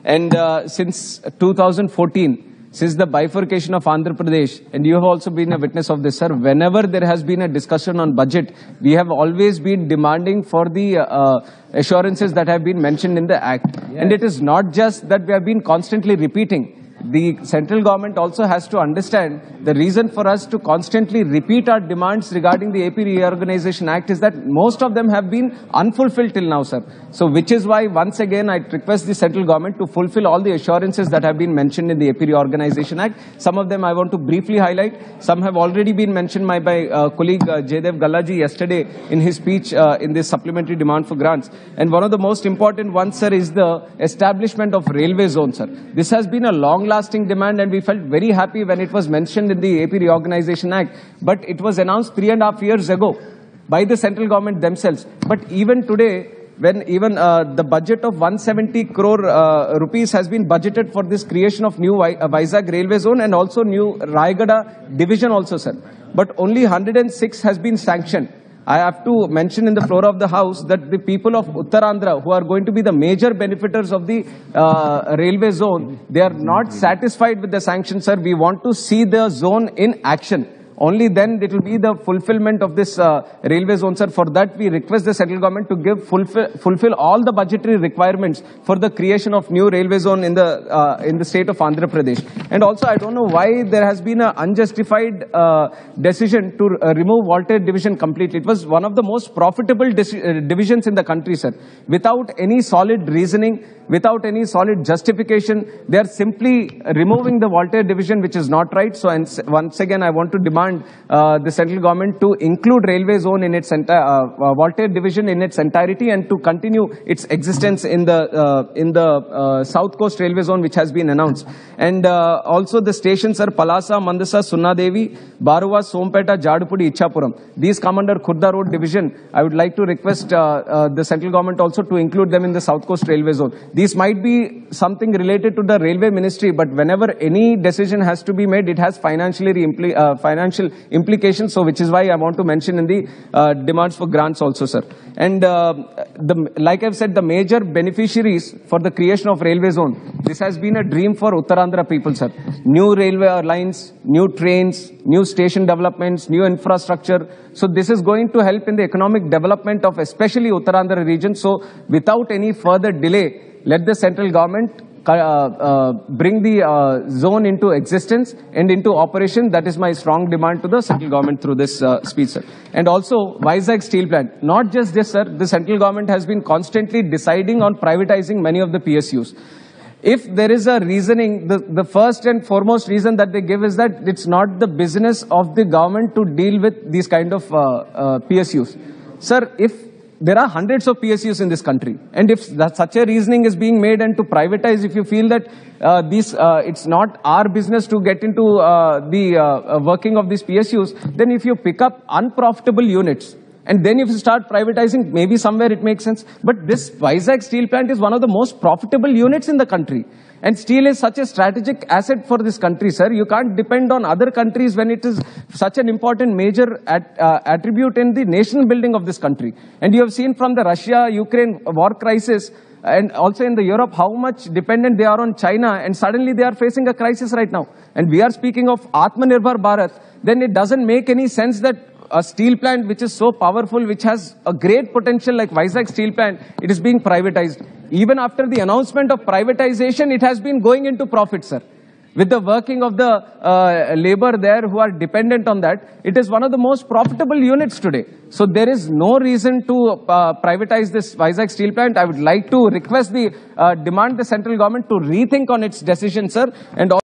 And since 2014, since the bifurcation of Andhra Pradesh, and you have also been a witness of this, sir, whenever there has been a discussion on budget, we have always been demanding for the assurances that have been mentioned in the Act. Yes. And it is not just that we have been constantly repeating. The central government also has to understand the reason for us to constantly repeat our demands regarding the AP Reorganization Act is that most of them have been unfulfilled till now, sir. So which is why once again I request the central government to fulfill all the assurances that have been mentioned in the AP Reorganization Act. Some of them I want to briefly highlight. Some have already been mentioned by my colleague Jaydev Gallaji yesterday in his speech in this supplementary demand for grants. And one of the most important ones, sir, is the establishment of railway zone, sir. This has been a long-lasting demand, and we felt very happy when it was mentioned in the AP Reorganization Act. But it was announced 3.5 years ago by the central government themselves. But even today, when even the budget of 170 crore rupees has been budgeted for this creation of new Vizag railway zone and also new Rayagada division also, sir. But only 106 has been sanctioned. I have to mention in the floor of the House that the people of Uttarandhra, who are going to be the major benefiters of the railway zone, they are not satisfied with the sanction, sir. We want to see the zone in action. Only then it will be the fulfillment of this railway zone, sir. For that, we request the central government to give fulfill all the budgetary requirements for the creation of new railway zone in the state of Andhra Pradesh. And also, I don't know why there has been an unjustified decision to remove Voltaire division completely. It was one of the most profitable divisions in the country, sir. Without any solid reasoning, without any solid justification, they are simply removing the Voltaire division, which is not right. So, and once again, I want to demand the central government to include railway zone in its Voltaire division in its entirety and to continue its existence in the South Coast Railway Zone, which has been announced. And also the stations are Palasa, Mandasa, Sunnadevi, Baruva, Sompeta, Jadupudi, Ichapuram. These come under Khurda Road division. I would like to request the central government also to include them in the South Coast Railway Zone. These might be something related to the railway ministry, but whenever any decision has to be made, it has financial implications, so which is why I want to mention in the demands for grants also, sir. And like I've said, the major beneficiaries for the creation of railway zone, this has been a dream for Uttarandhra people, sir. New railway lines, new trains, new station developments, new infrastructure. So this is going to help in the economic development of especially Uttarandhra region. So without any further delay, let the central government bring the zone into existence and into operation. That is my strong demand to the central government through this speech, sir. And also, Vizag steel plant. Not just this, sir. The central government has been constantly deciding on privatizing many of the PSUs. If there is a reasoning, the first and foremost reason that they give is that it's not the business of the government to deal with these kind of PSUs. Sir, if there are hundreds of PSUs in this country, and if such a reasoning is being made and to privatize, if you feel that it's not our business to get into the working of these PSUs, then if you pick up unprofitable units, and then if you start privatizing, maybe somewhere it makes sense. But this Vizag steel plant is one of the most profitable units in the country. And steel is such a strategic asset for this country, sir. You can't depend on other countries when it is such an important major attribute in the nation building of this country. And you have seen from the Russia-Ukraine war crisis and also in the Europe how much dependent they are on China, and suddenly they are facing a crisis right now. And we are speaking of Atmanirbhar Bharat, then it doesn't make any sense that a steel plant which is so powerful, which has a great potential like Vizag steel plant, it is being privatized. Even after the announcement of privatization, it has been going into profit, sir. With the working of the labor there who are dependent on that, it is one of the most profitable units today. So there is no reason to privatize this Vizag steel plant. I would like to request demand the central government to rethink on its decision, sir. And